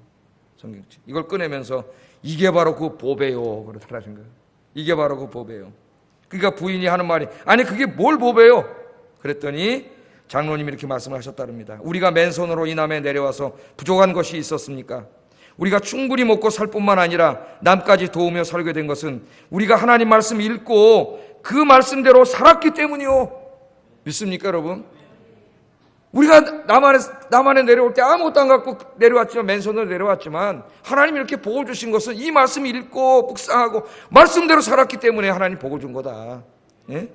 성경책. 이걸 꺼내면서 이게 바로 그 보배요 그러더라는 거예요. 이게 바로 그 보배요. 그러니까 부인이 하는 말이, 아니 그게 뭘 보배요? 그랬더니 장로님이 이렇게 말씀을 하셨다릅니다. 우리가 맨손으로 이 남에 내려와서 부족한 것이 있었습니까? 우리가 충분히 먹고 살 뿐만 아니라 남까지 도우며 살게 된 것은 우리가 하나님 말씀 읽고 그 말씀대로 살았기 때문이요. 믿습니까, 여러분? 우리가 남한에 내려올 때 아무것도 안 갖고 내려왔지만, 맨손으로 내려왔지만, 하나님이 이렇게 복을 주신 것은 이 말씀 읽고 묵상하고 말씀대로 살았기 때문에 하나님 복을 준 거다. 예?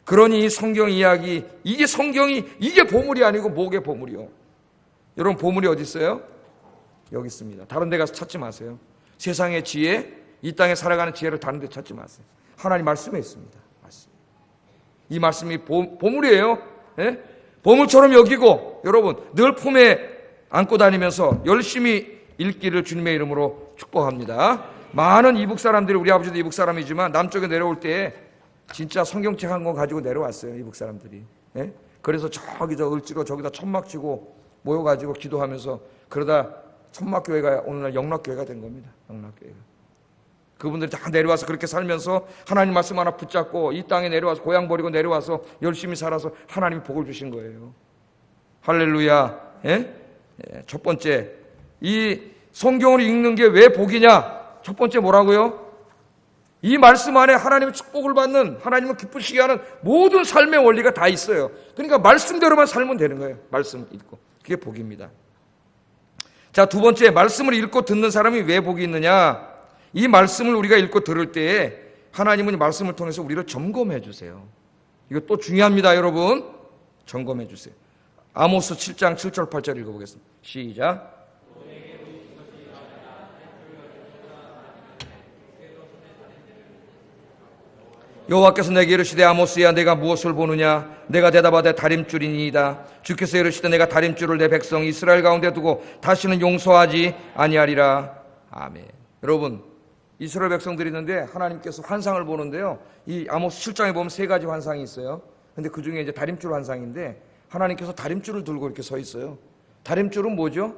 그러니 성경 이야기, 이게 성경이, 이게 보물이 아니고 목의 보물이요. 여러분, 보물이 어디 있어요? 여기 있습니다. 다른 데 가서 찾지 마세요. 세상의 지혜, 이 땅에 살아가는 지혜를 다른 데 찾지 마세요. 하나님 말씀에 있습니다. 말씀. 이 말씀이 보물이에요. 예? 보물처럼 여기고, 여러분 늘 품에 안고 다니면서 열심히 읽기를 주님의 이름으로 축복합니다. 많은 이북 사람들이, 우리 아버지도 이북 사람이지만 남쪽에 내려올 때 진짜 성경책 한 권 가지고 내려왔어요. 이북 사람들이. 예? 그래서 저기 저 을지로 저기다 천막 치고 모여가지고 기도하면서, 그러다 천막교회가 오늘날 영락교회가 된 겁니다. 영락교회가. 그분들이 다 내려와서 그렇게 살면서 하나님 말씀 하나 붙잡고 이 땅에 내려와서, 고향 버리고 내려와서 열심히 살아서 하나님이 복을 주신 거예요. 할렐루야. 예? 예, 첫 번째, 이 성경을 읽는 게 왜 복이냐? 첫 번째 뭐라고요? 이 말씀 안에 하나님의 축복을 받는, 하나님을 기쁘시게 하는 모든 삶의 원리가 다 있어요. 그러니까 말씀대로만 살면 되는 거예요. 말씀 읽고. 그게 복입니다. 자, 두 번째, 말씀을 읽고 듣는 사람이 왜 복이 있느냐? 이 말씀을 우리가 읽고 들을 때에 하나님은 이 말씀을 통해서 우리를 점검해 주세요. 이거 또 중요합니다, 여러분. 점검해 주세요. 아모스 7장 7절 8절 읽어보겠습니다. 시작. 여호와께서 내게 이르시되, 아모스야, 내가 무엇을 보느냐? 내가 대답하되 다림줄이니이다. 주께서 이르시되, 내가 다림줄을 내 백성 이스라엘 가운데 두고 다시는 용서하지 아니하리라. 아멘. 여러분, 이스라엘 백성들이 있는데 하나님께서 환상을 보는데요, 이 아모스 7장에 보면 세 가지 환상이 있어요. 근데 그 중에 이제 다림줄 환상인데, 하나님께서 다림줄을 들고 이렇게 서 있어요. 다림줄은 뭐죠?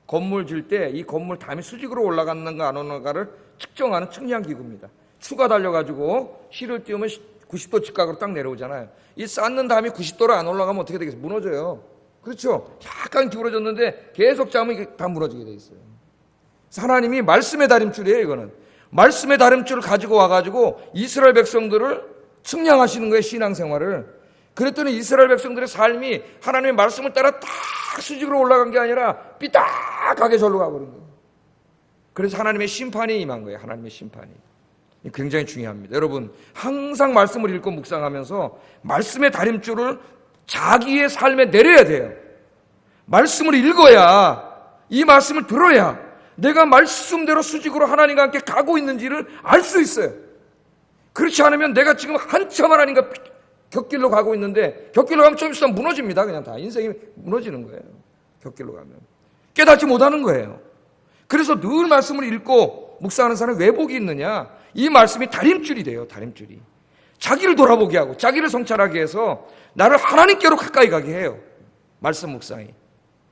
건물 질 때 이 건물 담이 수직으로 올라갔는가 안 올라가를 측정하는 측량 기구입니다. 추가 달려가지고 실을 띄우면 90도 직각으로 딱 내려오잖아요. 이 쌓는 담이 90도로 안 올라가면 어떻게 되겠어요? 무너져요. 그렇죠? 약간 기울어졌는데 계속 잡으면 이게 다 무너지게 돼 있어요. 하나님이 말씀의 다림줄이에요, 이거는. 말씀의 다림줄을 가지고 와가지고 이스라엘 백성들을 측량하시는 거예요, 신앙생활을. 그랬더니 이스라엘 백성들의 삶이 하나님의 말씀을 따라 딱 수직으로 올라간 게 아니라 삐딱하게 절로 가버린 거예요. 그래서 하나님의 심판이 임한 거예요, 하나님의 심판이. 굉장히 중요합니다. 여러분, 항상 말씀을 읽고 묵상하면서 말씀의 다림줄을 자기의 삶에 내려야 돼요. 말씀을 읽어야, 이 말씀을 들어야 내가 말씀대로 수직으로 하나님과 함께 가고 있는지를 알 수 있어요. 그렇지 않으면 내가 지금 한참 하나님과 곁길로 가고 있는데, 곁길로 가면 좀 있으면 무너집니다. 그냥 다 인생이 무너지는 거예요. 곁길로 가면 깨닫지 못하는 거예요. 그래서 늘 말씀을 읽고 묵상하는 사람은 왜 복이 있느냐? 이 말씀이 다림줄이 돼요. 다림줄이 자기를 돌아보게 하고 자기를 성찰하게 해서 나를 하나님께로 가까이 가게 해요. 말씀 묵상이.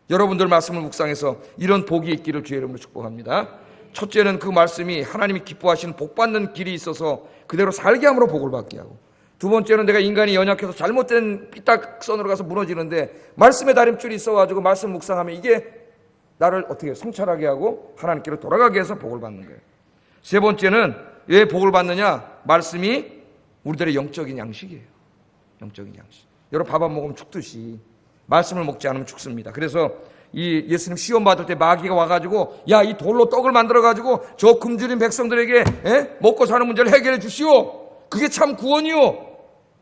여러분들 말씀을 묵상해서 이런 복이 있기를 주의 이름으로 축복합니다. 첫째는 그 말씀이 하나님이 기뻐하시는 복받는 길이 있어서 그대로 살게 함으로 복을 받게 하고, 두 번째는 내가 인간이 연약해서 잘못된 삐딱선으로 가서 무너지는데 말씀의 다림줄이 있어가지고 말씀 묵상하면 이게 나를 어떻게 성찰하게 하고 하나님께로 돌아가게 해서 복을 받는 거예요. 세 번째는 왜 복을 받느냐? 말씀이 우리들의 영적인 양식이에요. 영적인 양식. 여러분, 밥 안 먹으면 죽듯이 말씀을 먹지 않으면 죽습니다. 그래서 이 예수님 시험 받을 때 마귀가 와가지고, 야, 이 돌로 떡을 만들어가지고 저 굶주린 백성들에게 먹고 사는 문제를 해결해 주시오. 그게 참 구원이요.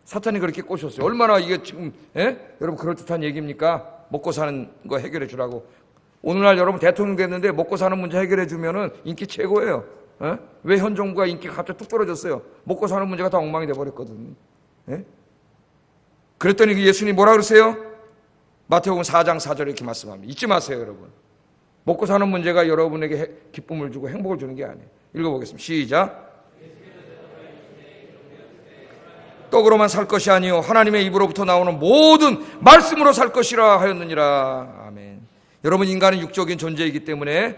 사탄이 그렇게 꼬셨어요. 얼마나 이게 지금 여러분 그럴듯한 얘기입니까? 먹고 사는 거 해결해 주라고. 오늘날 여러분 대통령 됐는데 먹고 사는 문제 해결해 주면은 인기 최고예요. 왜 현 정부가 인기가 갑자기 뚝 떨어졌어요? 먹고 사는 문제가 다 엉망이 돼버렸거든요. 그랬더니 예수님이 뭐라 그러세요? 마태복음 4장 4절에 이렇게 말씀합니다. 잊지 마세요, 여러분. 먹고 사는 문제가 여러분에게 기쁨을 주고 행복을 주는 게 아니에요. 읽어보겠습니다. 시작. 떡으로만 살 것이 아니요 하나님의 입으로부터 나오는 모든 말씀으로 살 것이라 하였느니라. 아멘. 여러분, 인간은 육적인 존재이기 때문에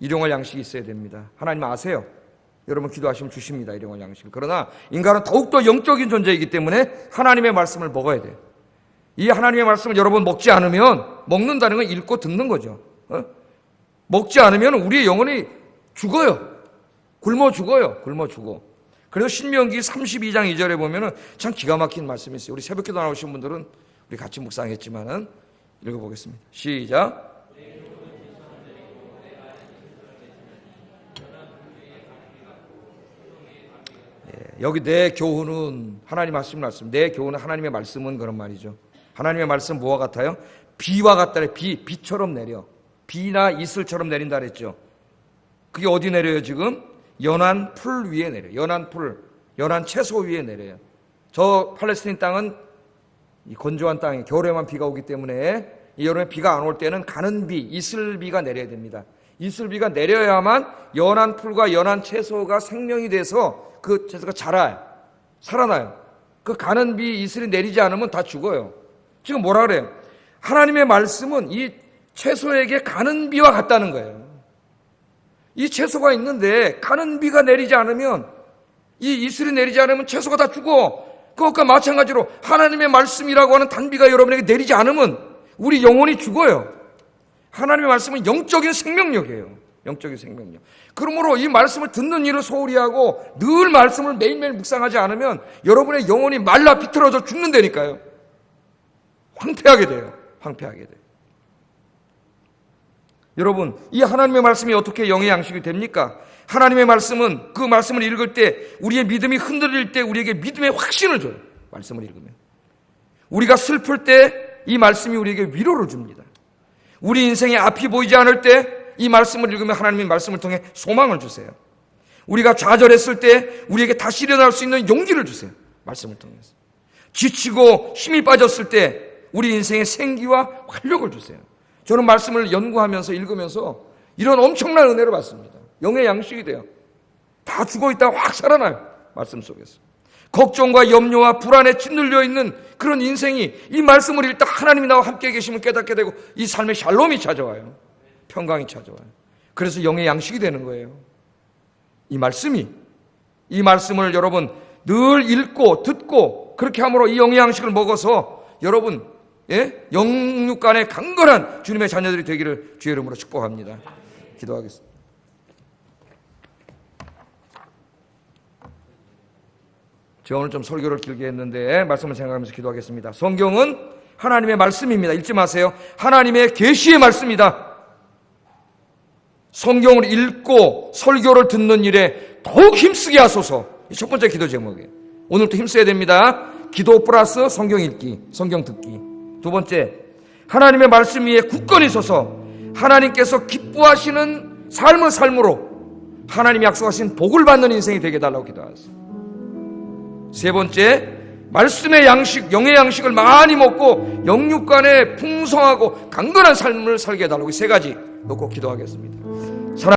일용할 양식이 있어야 됩니다. 하나님 아세요. 여러분 기도하시면 주십니다, 일용할 양식을. 그러나 인간은 더욱더 영적인 존재이기 때문에 하나님의 말씀을 먹어야 돼요. 이 하나님의 말씀을 여러분 먹지 않으면, 먹는다는 건 읽고 듣는 거죠. 먹지 않으면 우리의 영혼이 죽어요. 굶어 죽어요. 굶어 죽어. 그래서 신명기 32장 2절에 보면은 참 기가 막힌 말씀이 있어요. 우리 새벽기도 나오신 분들은 우리 같이 묵상했지만은 읽어보겠습니다. 시작. 여기 내 교훈은 하나님 말씀, 내 교훈은 하나님의 말씀은 그런 말이죠. 하나님의 말씀 뭐와 같아요? 비와 같다래. 비처럼 내려. 비나 이슬처럼 내린다 그랬죠. 그게 어디 내려요 지금? 연한 풀 위에 내려요. 연한 풀, 연한 채소 위에 내려요. 저 팔레스타인 땅은 이 건조한 땅에 겨울에만 비가 오기 때문에 이 여름에 비가 안 올 때는 가는 비, 이슬비가 내려야 됩니다. 이슬비가 내려야만 연한 풀과 연한 채소가 생명이 돼서 그 채소가 자라요. 살아나요. 그 가는 비, 이슬이 내리지 않으면 다 죽어요. 지금 뭐라 그래요? 하나님의 말씀은 이 채소에게 가는 비와 같다는 거예요. 이 채소가 있는데 가는 비가 내리지 않으면, 이 이슬이 내리지 않으면 채소가 다 죽어. 그것과 마찬가지로 하나님의 말씀이라고 하는 단비가 여러분에게 내리지 않으면 우리 영혼이 죽어요. 하나님의 말씀은 영적인 생명력이에요. 영적인 생명력. 그러므로 이 말씀을 듣는 일을 소홀히 하고 늘 말씀을 매일매일 묵상하지 않으면 여러분의 영혼이 말라 비틀어져 죽는다니까요. 황폐하게 돼요. 황폐하게 돼요. 여러분, 이 하나님의 말씀이 어떻게 영의 양식이 됩니까? 하나님의 말씀은 그 말씀을 읽을 때 우리의 믿음이 흔들릴 때 우리에게 믿음의 확신을 줘요. 말씀을 읽으면. 우리가 슬플 때 이 말씀이 우리에게 위로를 줍니다. 우리 인생에 앞이 보이지 않을 때 이 말씀을 읽으면 하나님의 말씀을 통해 소망을 주세요. 우리가 좌절했을 때 우리에게 다시 일어날 수 있는 용기를 주세요. 말씀을 통해서. 지치고 힘이 빠졌을 때 우리 인생에 생기와 활력을 주세요. 저는 말씀을 연구하면서 읽으면서 이런 엄청난 은혜를 받습니다. 영의 양식이 돼요. 다 죽어있다가 확 살아나요. 말씀 속에서. 걱정과 염려와 불안에 짓눌려 있는 그런 인생이 이 말씀을 읽다 하나님이 나와 함께 계시면 깨닫게 되고 이 삶의 샬롬이 찾아와요. 평강이 찾아와요. 그래서 영의 양식이 되는 거예요. 이 말씀을 여러분 늘 읽고 듣고 그렇게 함으로 이 영의 양식을 먹어서 여러분 영육 간에 강건한 주님의 자녀들이 되기를 주의 이름으로 축복합니다. 기도하겠습니다. 제가 오늘 좀 설교를 길게 했는데 말씀을 생각하면서 기도하겠습니다. 성경은 하나님의 말씀입니다. 잊지 마세요. 하나님의 계시의 말씀이다. 성경을 읽고 설교를 듣는 일에 더욱 힘쓰게 하소서. 첫 번째 기도 제목이에요. 오늘도 힘써야 됩니다. 기도 플러스 성경 읽기, 성경 듣기. 두 번째, 하나님의 말씀 위에 굳건히 서서 하나님께서 기뻐하시는 삶을 삶으로 하나님이 약속하신 복을 받는 인생이 되게 해달라고 기도하세요. 세 번째, 말씀의 양식, 영의 양식을 많이 먹고 영육간에 풍성하고 강건한 삶을 살게 해달라고 이 세 가지 놓고 기도하겠습니다.